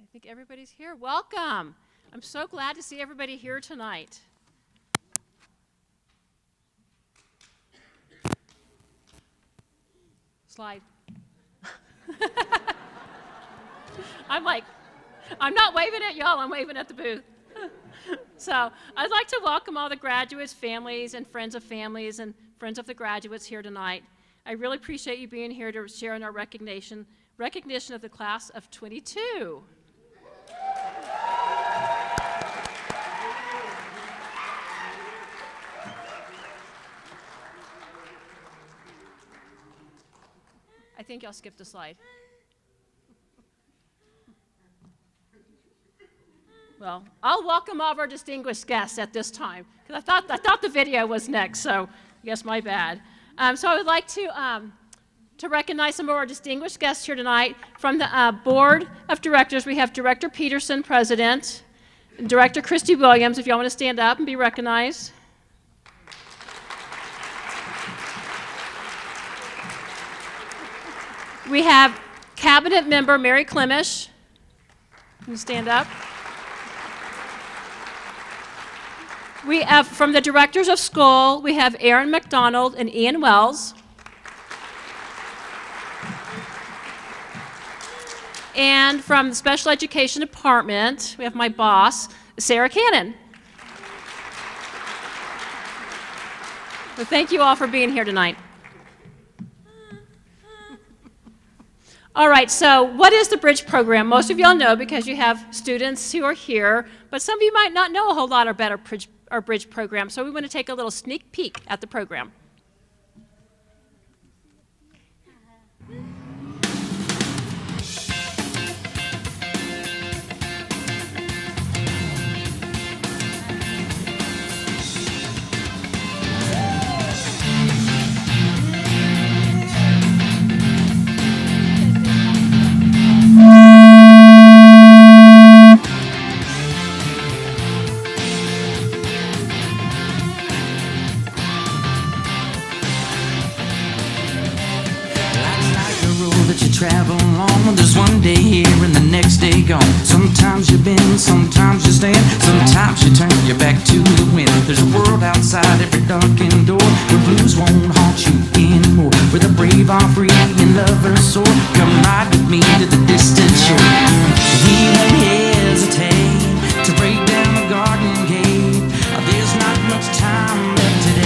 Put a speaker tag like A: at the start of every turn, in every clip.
A: I think everybody's here. Welcome. I'm so glad to see everybody here tonight. Slide. I'm not waving at y'all, I'm waving at the booth. So I'd like to welcome all the graduates, families, and friends of families and friends of the graduates here tonight. I really appreciate you being here to share in our recognition of the class of 22. I think y'all skipped a slide. Well, I'll welcome all of our distinguished guests at this time, because I thought the video was next, so I guess my bad. So I would like to recognize some of our distinguished guests here tonight. From the Board of Directors, we have Director Peterson, President, and Director Christy Williams, if y'all want to stand up and be recognized. We have Cabinet Member Mary Klimisch. Can you stand up? We have, from the Directors of School, we have Aaron McDonald and Ian Wells. And from the Special Education Department, we have my boss, Sarah Cannon. So thank you all for being here tonight. All right, so what is the Bridge program? Most of y'all know because you have students who are here, but some of you might not know a whole lot about our Bridge program, so we want to take a little sneak peek at the program.
B: Travel along, there's one day here and the next day gone. Sometimes you bend, sometimes you stand, sometimes you turn your back to the wind. There's a world outside every darkened door where blues won't haunt you anymore, where the brave are free and lovers soar. Come ride with me to the distant shore. We won't hesitate to break down the garden gate. There's not much time left today.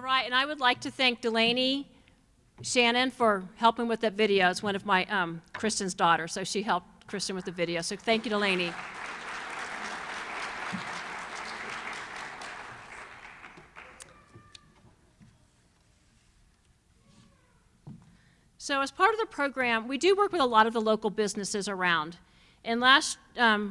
A: All right, and I would like to thank Delaney Shannon for helping with that video. It's one of my Kristen's daughters, so she helped Kristen with the video. So thank you, Delaney. So as part of the program, we do work with a lot of the local businesses around. And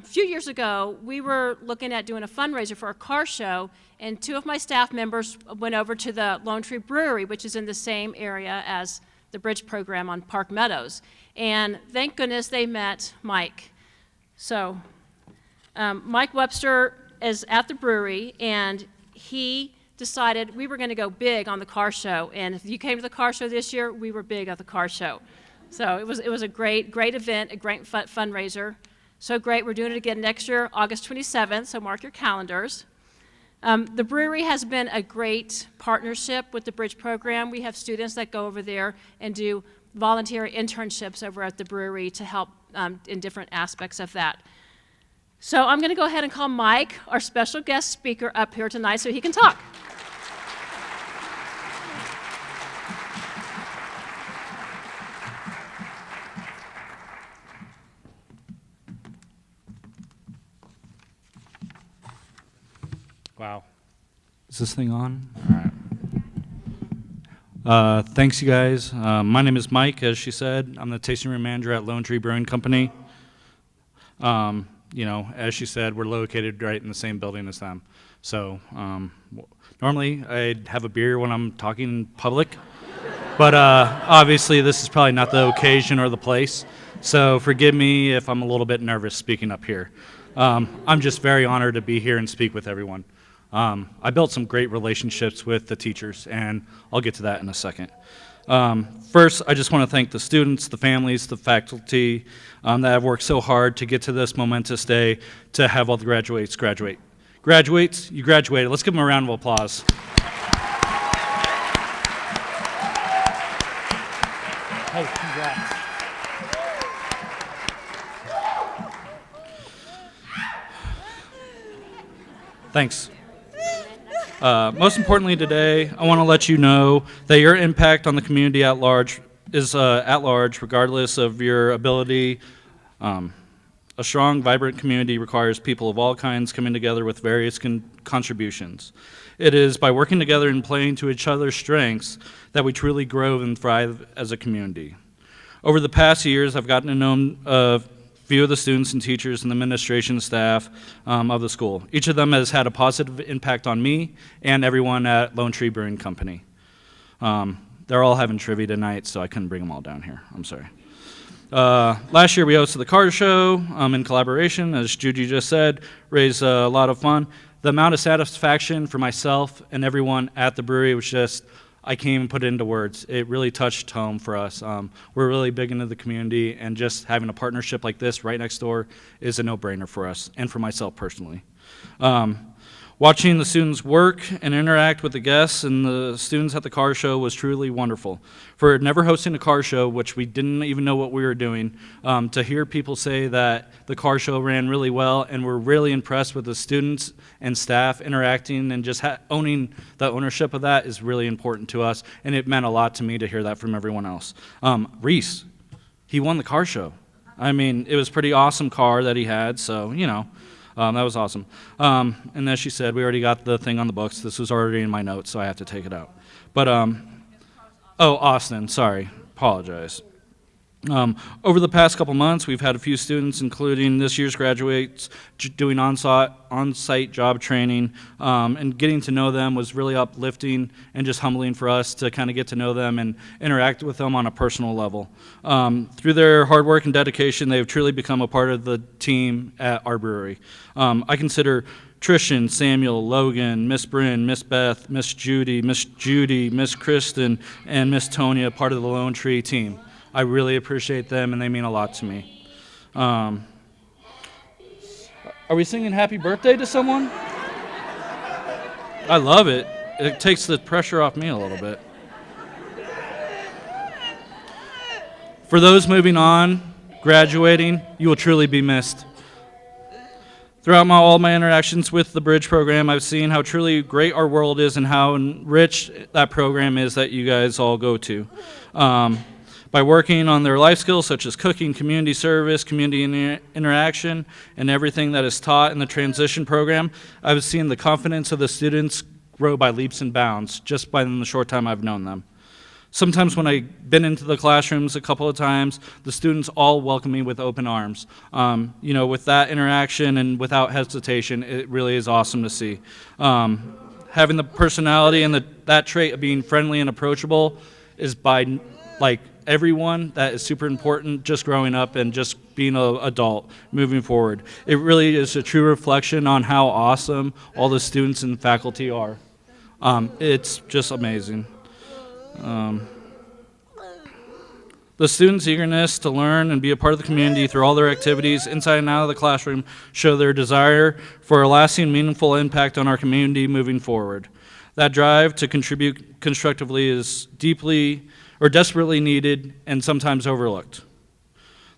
A: few years ago, we were looking at doing a fundraiser for a car show, and 2 of my staff members went over to the Lone Tree Brewery, which is in the same area as the Bridge program on Park Meadows. And thank goodness they met Mike. So Mike Webster is at the brewery, and he decided we were going to go big on the car show. And if you came to the car show this year, we were big at the car show. So it was a great event, a great fundraiser. So great, we're doing it again next year, August 27th, so mark your calendars. The brewery has been a great partnership with the Bridge program. We have students that go over there and do volunteer internships over at the brewery to help in different aspects of that. So I'm going to go ahead and call Mike, our special guest speaker, up here tonight so he can talk.
C: Wow. Is this thing on? All right. Thanks, you guys. My name is Mike, as she said. I'm the tasting room manager at Lone Tree Brewing Company. You know, as she said, we're located right in the same building as them. So normally I'd have a beer when I'm talking in public, but obviously this is probably not the occasion or the place. So forgive me if I'm a little bit nervous speaking up here. I'm just very honored to be here and speak with everyone. I built some great relationships with the teachers, and I'll get to that in a second. First, I just want to thank the students, the families, the faculty that have worked so hard to get to this momentous day to have all the graduates graduate. Graduates, you graduated. Let's give them a round of applause. Hey, congrats. Thanks. Most importantly today, I want to let you know that your impact on the community at large is at large, regardless of your ability. A strong, vibrant community requires people of all kinds coming together with various contributions. It is by working together and playing to each other's strengths that we truly grow and thrive as a community. Over the past years, I've gotten to know a few of the students and teachers and the administration staff of the school. Each of them has had a positive impact on me and everyone at Lone Tree Brewing Company. They're all having trivia tonight, so I couldn't bring them all down here. I'm sorry. Last year we hosted the car show in collaboration, as Judy just said, raised a lot of fun. The amount of satisfaction for myself and everyone at the brewery was just, I can't even put it into words. It really touched home for us. We're really big into the community, and just having a partnership like this right next door is a no-brainer for us and for myself personally. Watching the students work and interact with the guests and the students at the car show was truly wonderful. For never hosting a car show, which we didn't even know what we were doing, to hear people say that the car show ran really well and we're really impressed with the students and staff interacting and just owning the ownership of that is really important to us, and it meant a lot to me to hear that from everyone else. Reese, he won the car show. I mean, it was a pretty awesome car that he had, so, you know. That was awesome. And as she said, we already got the thing on the books. This was already in my notes, so I have to take it out. But, oh, Austin, sorry. Apologize. Over the past couple months, we've had a few students, including this year's graduates, doing on-site job training, and getting to know them was really uplifting and just humbling for us to kind of get to know them and interact with them on a personal level. Through their hard work and dedication, they've truly become a part of the team at our brewery. I consider Trishan, Samuel, Logan, Miss Bryn, Miss Beth, Miss Judy, Miss Kristen, and Miss Tonya part of the Lone Tree team. I really appreciate them, and they mean a lot to me. Are we singing happy birthday to someone? I love it. It takes the pressure off me a little bit. For those moving on, graduating, you will truly be missed. Throughout all my interactions with the Bridge program, I've seen how truly great our world is and how rich that program is that you guys all go to. By working on their life skills such as cooking, community service, community interaction, and everything that is taught in the transition program, I've seen the confidence of the students grow by leaps and bounds just by the short time I've known them. Sometimes when I've been into the classrooms a couple of times, the students all welcome me with open arms. With that interaction and without hesitation, it really is awesome to see. Having the personality and that trait of being friendly and approachable is by everyone that is super important just growing up and just being an adult moving forward. It really is a true reflection on how awesome all the students and faculty are. It's just amazing. The students' eagerness to learn and be a part of the community through all their activities inside and out of the classroom show their desire for a lasting, meaningful impact on our community moving forward. That drive to contribute constructively is deeply or desperately needed and sometimes overlooked.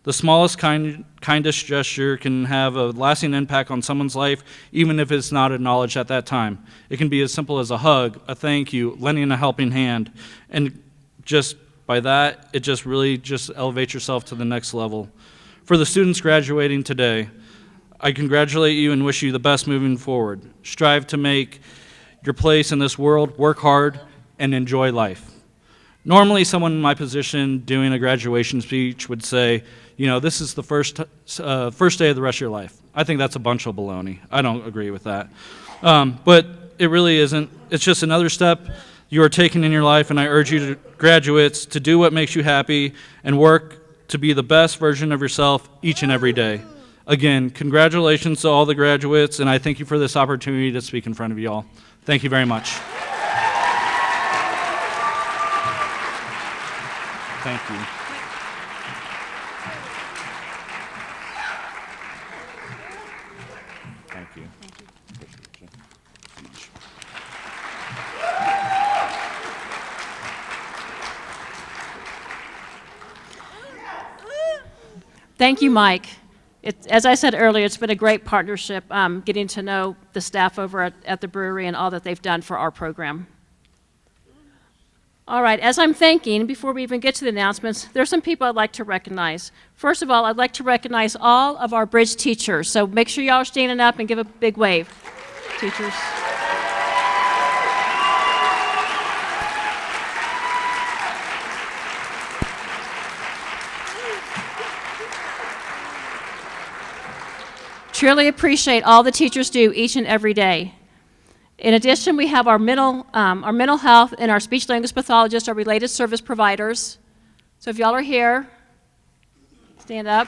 C: The smallest, kindest gesture can have a lasting impact on someone's life, even if it's not acknowledged at that time. It can be as simple as a hug, a thank you, lending a helping hand, and just by that, it just really just elevates yourself to the next level. For the students graduating today, I congratulate you and wish you the best moving forward. Strive to make your place in this world, work hard, and enjoy life. Normally, someone in my position doing a graduation speech would say, this is the first day of the rest of your life. I think that's a bunch of baloney. I don't agree with that. But it really isn't. It's just another step you are taking in your life, and I urge you, graduates, to do what makes you happy and work to be the best version of yourself each and every day. Again, congratulations to all the graduates, and I thank you for this opportunity to speak in front of you all. Thank you very much. Thank you. Thank you.
A: Thank you, Mike. As I said earlier, it's been a great partnership getting to know the staff over at the brewery and all that they've done for our program. All right, as I'm thanking, before we even get to the announcements, there's some people I'd like to recognize. First of all, I'd like to recognize all of our Bridge teachers. So make sure y'all are standing up and give a big wave, teachers. Truly appreciate all the teachers do each and every day. In addition, we have our mental health and our speech language pathologists, our related service providers. So if y'all are here, stand up.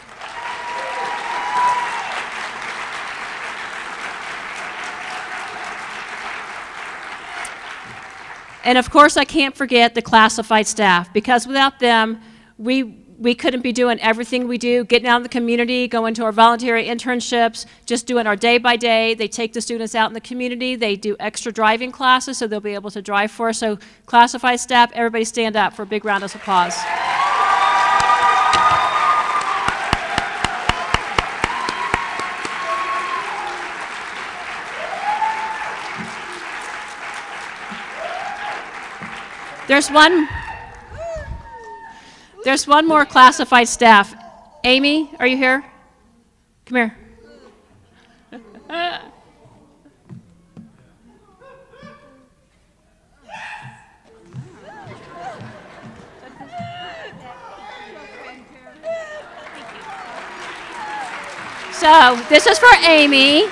A: And of course, I can't forget the classified staff, because without them, we couldn't be doing everything we do, getting out in the community, going to our voluntary internships, just doing our day-by-day. They take the students out in the community. They do extra driving classes, so they'll be able to drive for us. So classified staff, everybody stand up for a big round of applause. There's one more classified staff. Amy, are you here? Come here. So this is for Amy.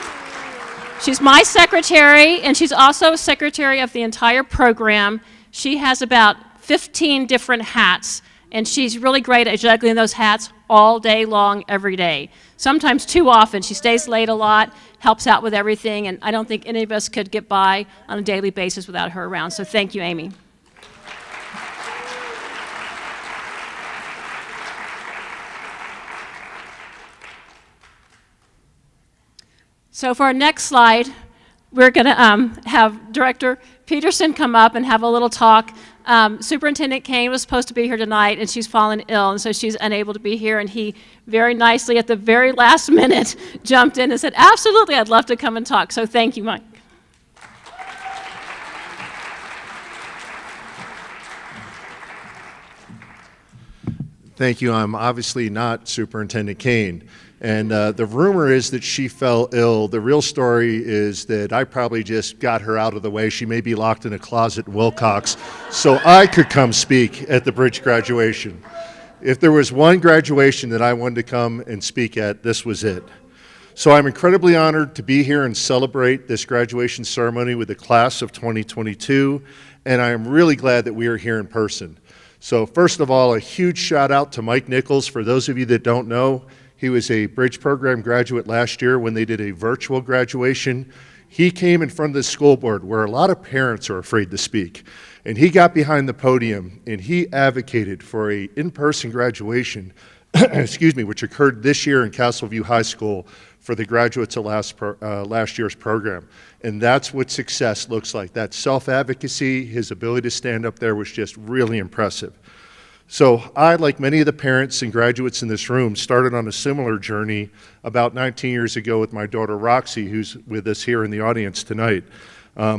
A: She's my secretary, and she's also secretary of the entire program. She has about 15 different hats, and she's really great at juggling those hats all day long, every day. Sometimes too often. She stays late a lot, helps out with everything, and I don't think any of us could get by on a daily basis without her around. So thank you, Amy. So for our next slide, we're going to have Director Peterson come up and have a little talk. Superintendent Kane was supposed to be here tonight, and she's fallen ill, and so she's unable to be here, and he very nicely at the very last minute jumped in and said, absolutely, I'd love to come and talk. So thank you, Mike.
D: Thank you. I'm obviously not Superintendent Kane. And the rumor is that she fell ill. The real story is that I probably just got her out of the way. She may be locked in a closet in Wilcox, so I could come speak at the Bridge graduation. If there was one graduation that I wanted to come and speak at, this was it. So I'm incredibly honored to be here and celebrate this graduation ceremony with the class of 2022, and I am really glad that we are here in person. So first of all, a huge shout out to Mike Nichols. For those of you that don't know, he was a Bridge program graduate last year when they did a virtual graduation. He came in front of the school board where a lot of parents are afraid to speak. And he got behind the podium and he advocated for a in-person graduation, excuse me, which occurred this year in Castleview High School for the graduates of last year's program. And that's what success looks like. That self-advocacy, his ability to stand up there was just really impressive. So I, like many of the parents and graduates in this room, started on a similar journey about 19 years ago with my daughter Roxy, who's with us here in the audience tonight.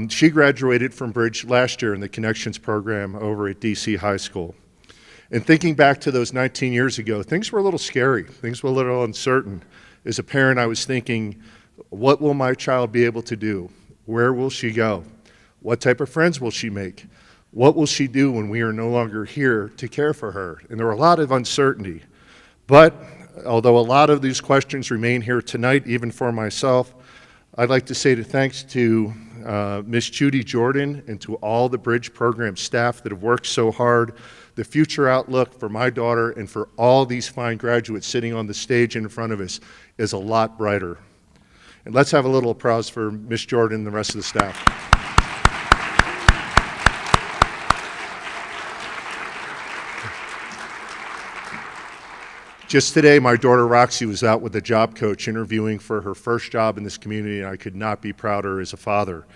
D: She graduated from Bridge last year in the Connections program over at DC High School. And thinking back to those 19 years ago, things were a little scary. Things were a little uncertain. As a parent, I was thinking, what will my child be able to do? Where will she go? What type of friends will she make? What will she do when we are no longer here to care for her? And there were a lot of uncertainty. But although a lot of these questions remain here tonight, even for myself, I'd like to say thanks to Miss Judy Jordan and to all the Bridge program staff that have worked so hard. The future outlook for my daughter and for all these fine graduates sitting on the stage in front of us is a lot brighter. And let's have a little applause for Miss Jordan and the rest of the staff. Just today, my daughter Roxy was out with a job coach interviewing for her first job in this community, and I could not be prouder as a father.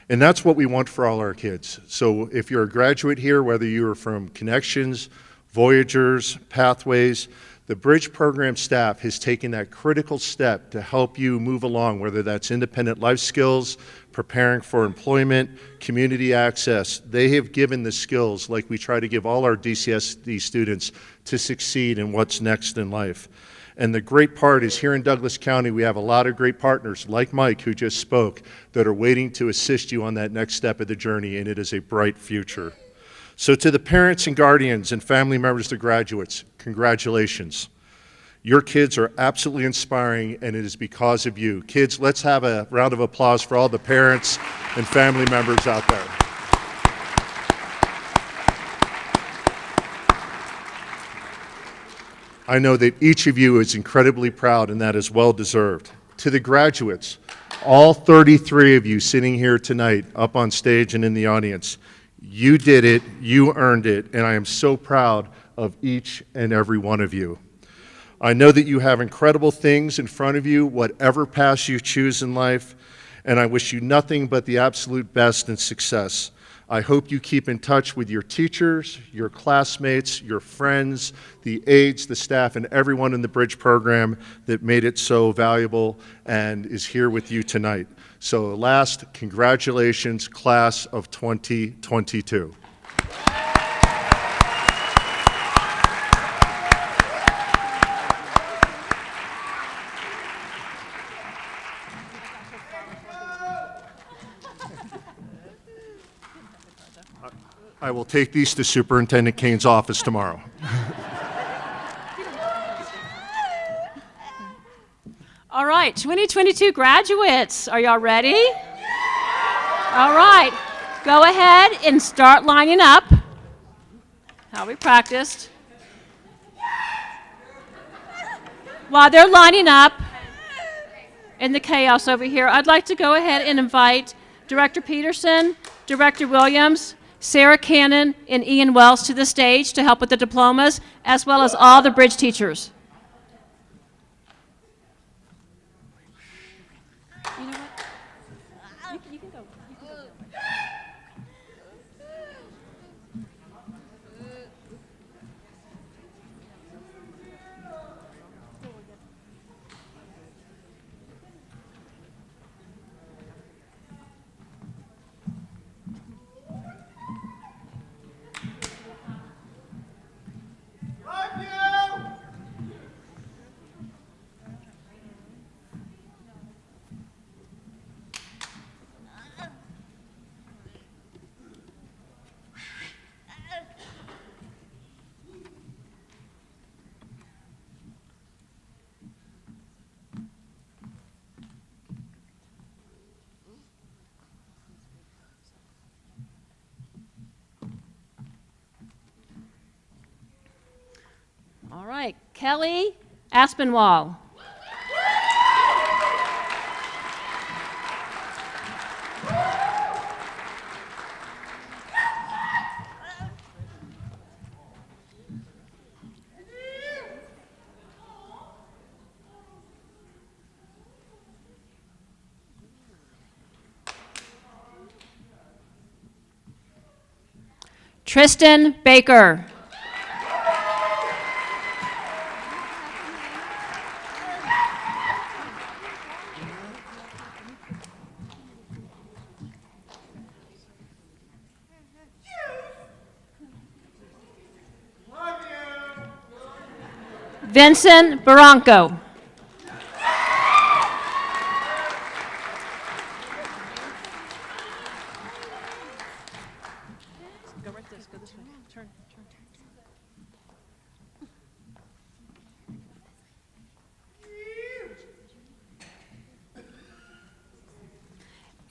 D: And that's what we want for all our kids. So if you're a graduate here, whether you are from Connections, Voyagers, Pathways, the Bridge program staff has taken that critical step to help you move along, whether that's independent life skills, preparing for employment, community access. They have given the skills like we try to give all our DCSD students to succeed in what's next in life. And the great part is here in Douglas County, we have a lot of great partners like Mike, who just spoke, that are waiting to assist you on that next step of the journey, and it is a bright future. So to the parents and guardians and family members of the graduates, congratulations. Your kids are absolutely inspiring, and it is because of you. Kids, let's have a round of applause for all the parents and family members out there. I know that each of you is incredibly proud, and that is well deserved. To the graduates, all 33 of you sitting here tonight, up on stage and in the audience, you did it, you earned it, and I am so proud of each and every one of you. I know that you have incredible things in front of you, whatever path you choose in life, and I wish you nothing but the absolute best and success. I hope you keep in touch with your teachers, your classmates, your friends, the aides, the staff, and everyone in the Bridge program that made it so valuable and is here with you tonight. So last, congratulations, class of 2022. I will take these to Superintendent Kane's office tomorrow.
A: All right, 2022 graduates, are y'all ready? All right, go ahead and start lining up. How we practiced. While they're lining up in the chaos over here, I'd like to go ahead and invite Director Peterson, Director Williams, Sarah Cannon, and Ian Wells to the stage to help with the diplomas, as well as all the Bridge teachers. You know what? You All right, Kelly Aspinwall. Tristan Baker. Vincent Barranco.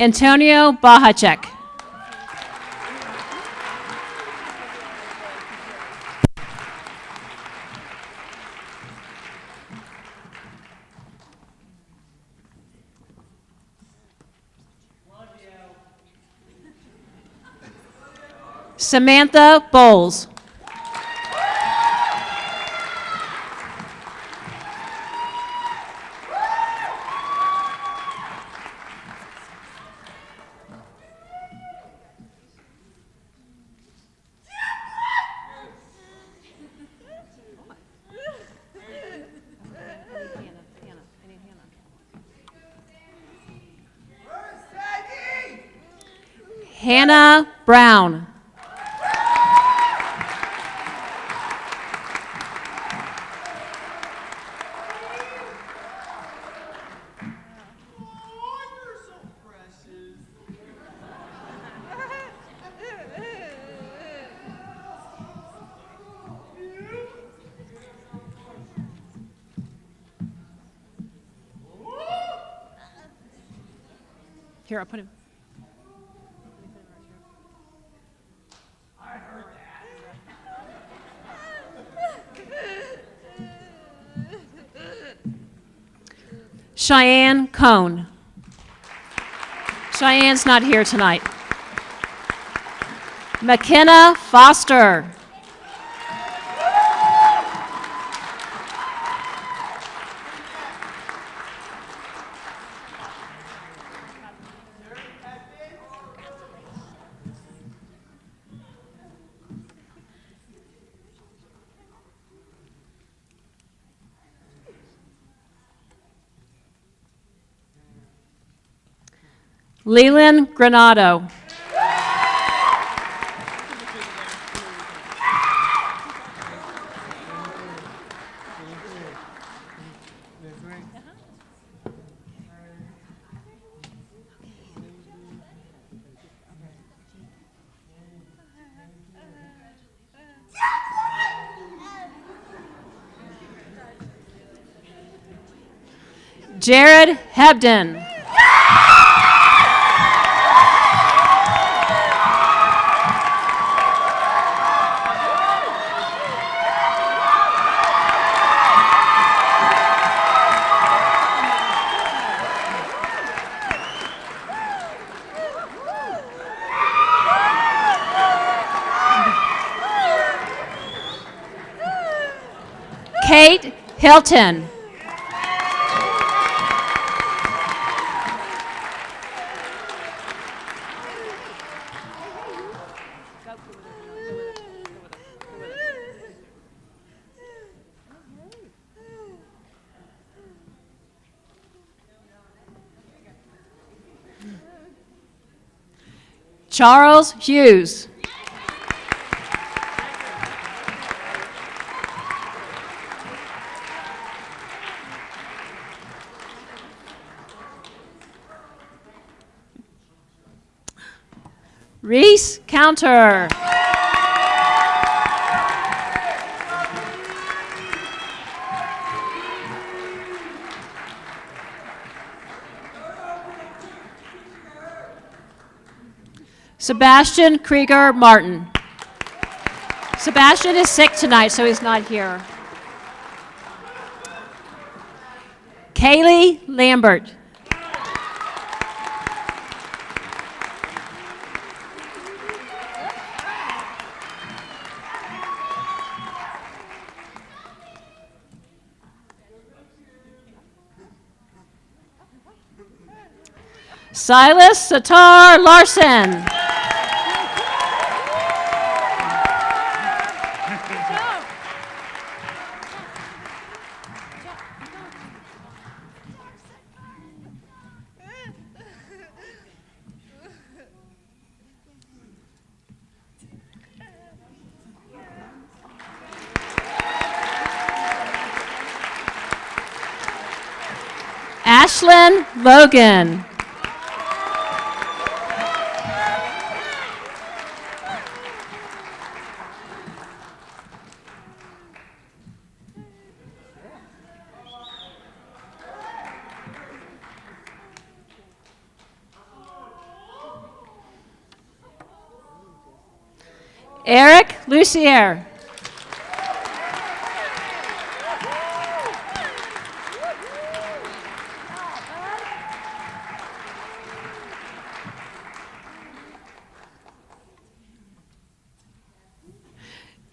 A: Antonio Bahacek. Samantha Bowles. Hannah Brown. Here, I'll put him. Cheyenne Cohn. Cheyenne's not here tonight. McKenna Foster. Leland Granado. Jared Hebden. Kate Hilton. Charles Hughes. Reese Counter. Sebastian Krieger Martin. Sebastian is sick tonight, so he's not here. Kaylee Lambert. Silas Satar Larson. Ashlyn Logan. Eric Lucier.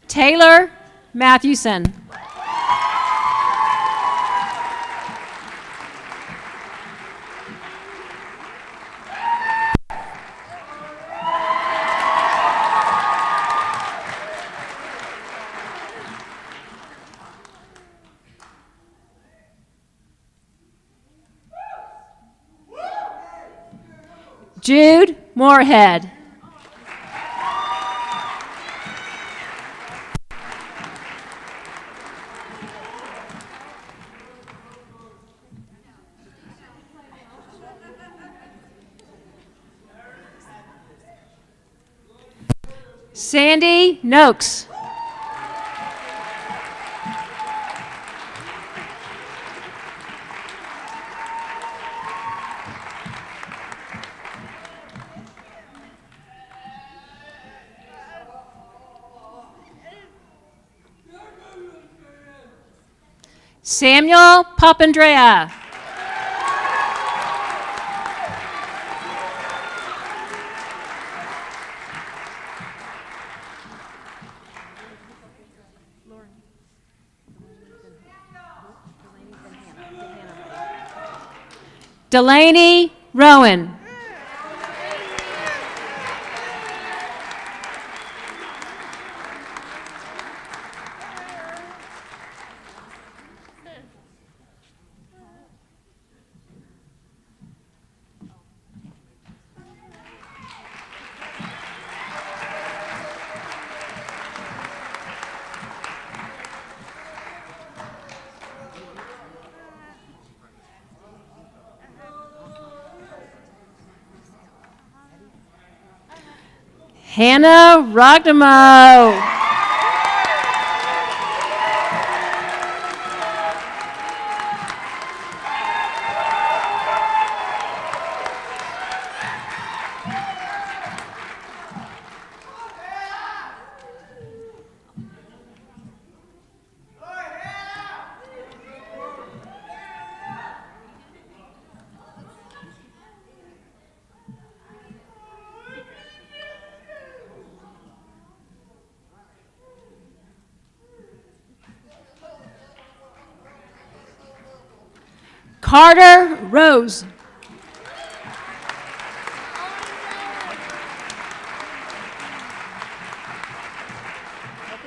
A: Taylor Mathewson. Jude Moorhead. Sandy Noakes. Samuel Papandrea. Delaney Rowan. Hannah Rogdamo. Carter Rose. Open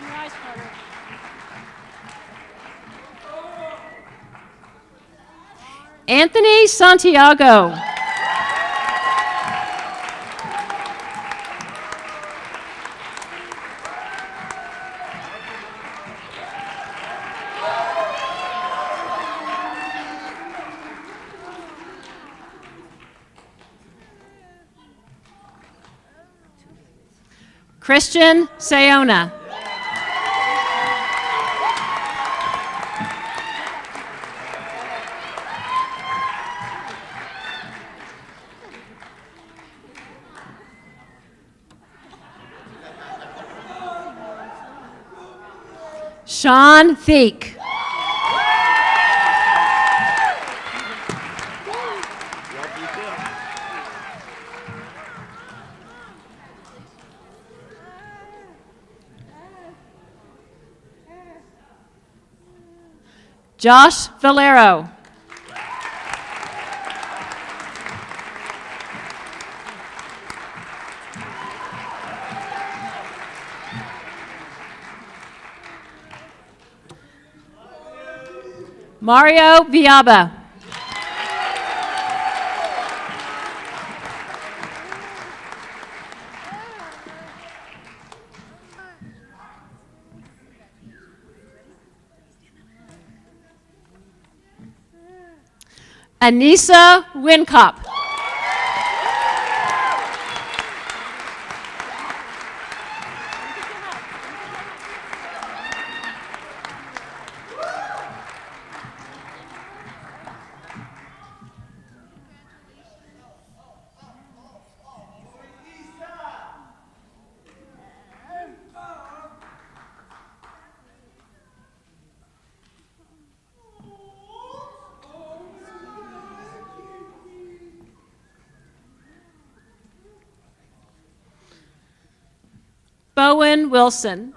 A: your eyes, Carter. Anthony Santiago. Christian Sayona. Sean Theek. Josh Valero. Mario Viaba. Anissa Wincop. Bowen Wilson.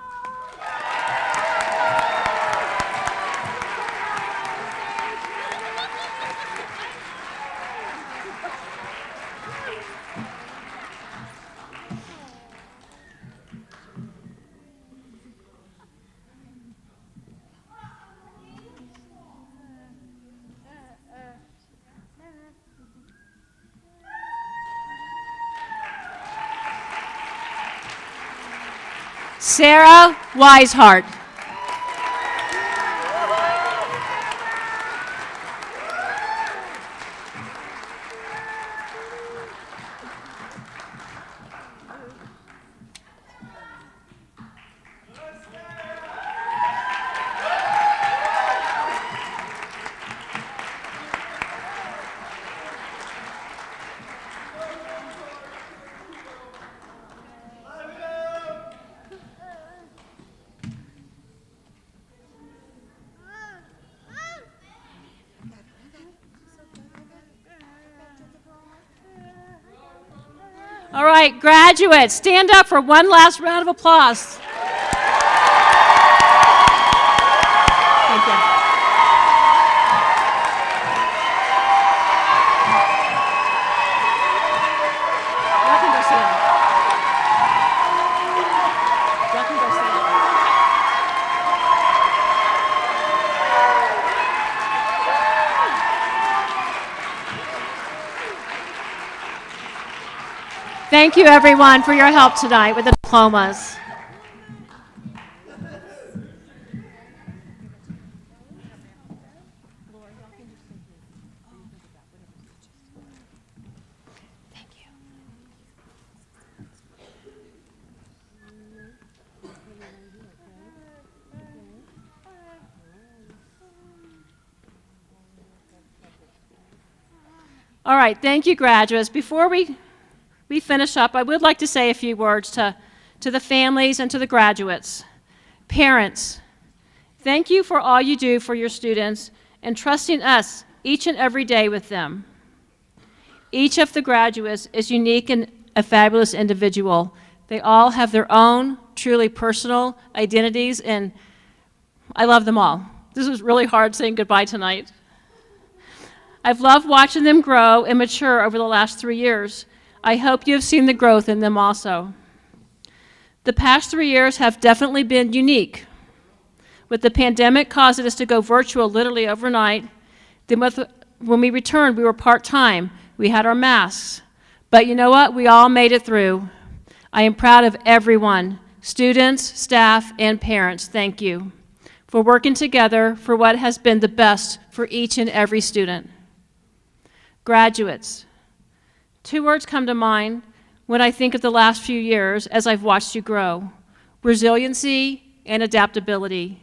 A: Sarah Weishart. All right, graduates, stand up for one last round of applause. Thank you. Y'all can go sit down. Y'all can go sit down. Thank you, everyone, for your help tonight with the diplomas. Thank you. All right, thank you, graduates. Before we finish up, I would like to say a few words to the families and to the graduates. Parents, thank you for all you do for your students and trusting us each and every day with them. Each of the graduates is unique and a fabulous individual. They all have their own truly personal identities, and I love them all. This was really hard saying goodbye tonight. I've loved watching them grow and mature over the last 3 years. I hope you have seen the growth in them also. The past 3 years have definitely been unique. With the pandemic causing us to go virtual literally overnight, then when we returned, we were part-time. We had our masks. But you know what? We all made it through. I am proud of everyone, students, staff, and parents. Thank you for working together for what has been the best for each and every student. Graduates, 2 words come to mind when I think of the last few years as I've watched you grow: resiliency and adaptability.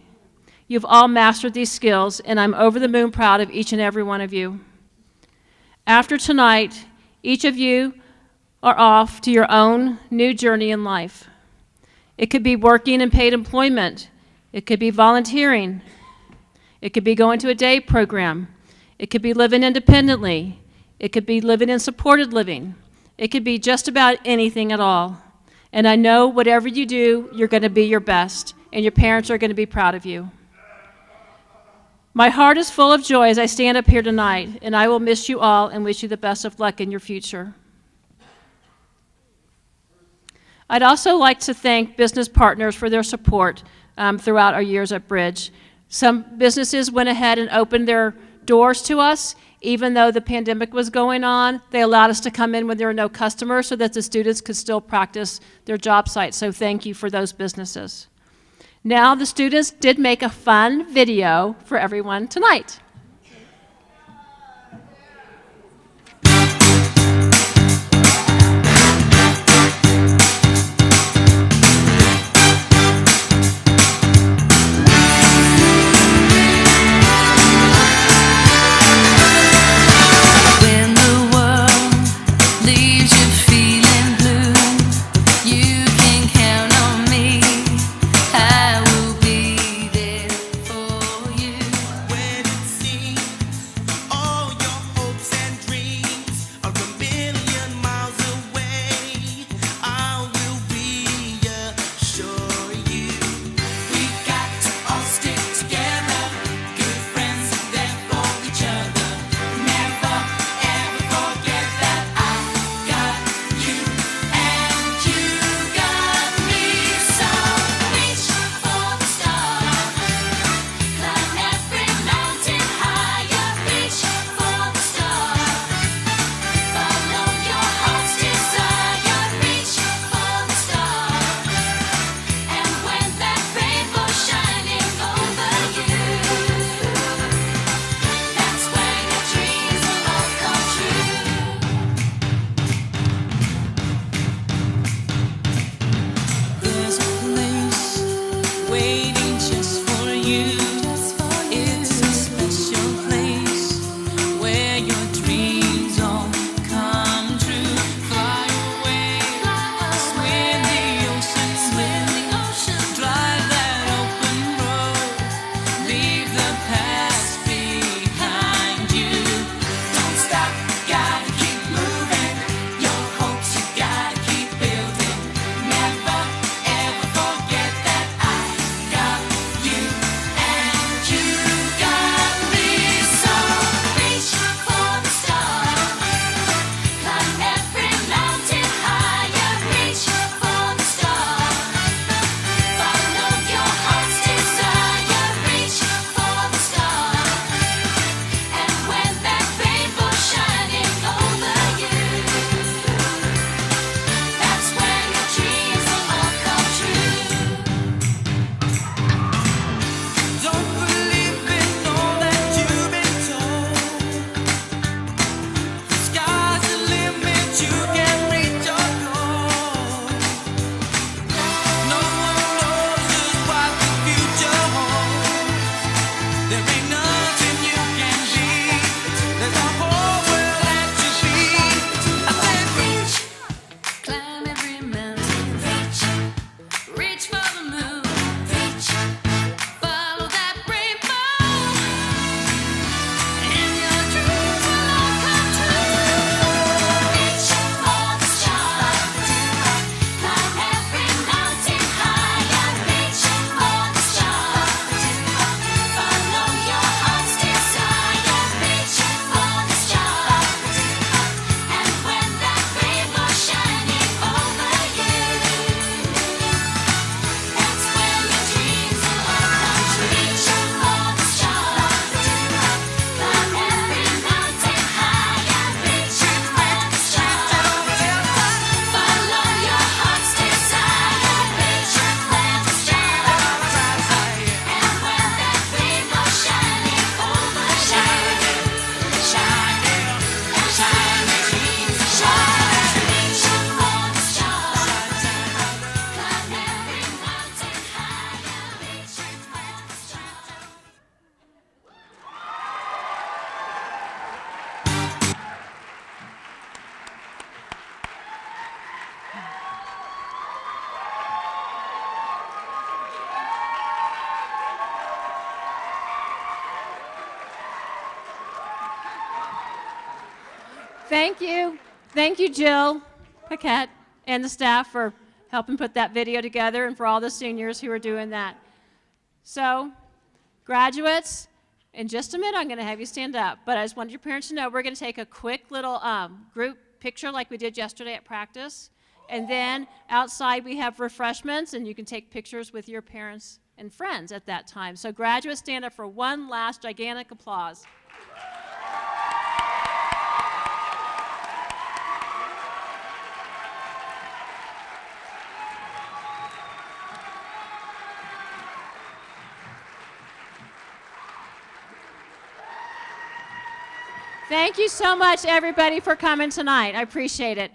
A: You've all mastered these skills, and I'm over the moon proud of each and every one of you. After tonight, each of you are off to your own new journey in life. It could be working in paid employment. It could be volunteering. It could be going to a day program. It could be living independently. It could be living in supported living. It could be just about anything at all. And I know whatever you do, you're going to be your best, and your parents are going to be proud of you. My heart is full of joy as I stand up here tonight, and I will miss you all and wish you the best of luck in your future. I'd also like to thank business partners for their support throughout our years at Bridge. Some businesses went ahead and opened their doors to us. Even though the pandemic was going on, they allowed us to come in when there were no customers so that the students could still practice their job sites. So thank you for those businesses. Now, the students did make a fun video for everyone tonight.
B: When the world leaves you feeling blue, you can count on me. I will be there for you.
E: When it seems all your hopes and dreams are a million miles away, I will reassure you. We got to all stick together, good friends there for each other. Never ever forget that I got you and you got me. So reach for the stars, climb every mountain higher. Reach for the stars, follow your heart's desire. Reach for the stars, and when that rainbow's shining over you, that's when your dreams will all come true. There's a place waiting just for you. It's a special place where your dreams all come true. Fly away, swim the ocean, drive that open road, leave the past behind you. Don't stop, gotta keep moving. Your hopes you gotta keep building. Never ever forget that I got you and you got me. So reach for the stars, climb every mountain higher. Reach for the stars, follow your heart's desire. Reach for the stars, and when that rainbow's shining over you, that's when your dreams will all come true. Don't believe in all that you've been told. The sky's the limit, you can reach your goal. No one knows just what the future holds. There ain't nothing you can beat. There's a whole world at your feet. I said reach, climb every mountain. Reach for the moon. Follow that rainbow, and your dreams will all come true. Reach for the stars, climb every mountain higher. Reach for the stars, follow your heart's desire. Reach for the stars, and when that rainbow's shining over you, that's when your dreams will all come true. Reach for the stars, climb every mountain higher. Reach for the stars, follow your heart's desire. Reach for the stars, and when that rainbow's shining over you, shining, shine, your dreams will shine. Reach for the stars, climb every mountain higher. Reach for the stars.
A: Thank you. Thank you, Jill Paquette and the staff for helping put that video together and for all the seniors who are doing that. So, graduates, In just a minute, I'm going to have you stand up. But I just wanted your parents to know we're going to take a quick little group picture like we did yesterday at practice. And then outside we have refreshments, and you can take pictures with your parents and friends at that time. So graduates, stand up for one last gigantic applause. Thank you so much, everybody, for coming tonight. I appreciate it.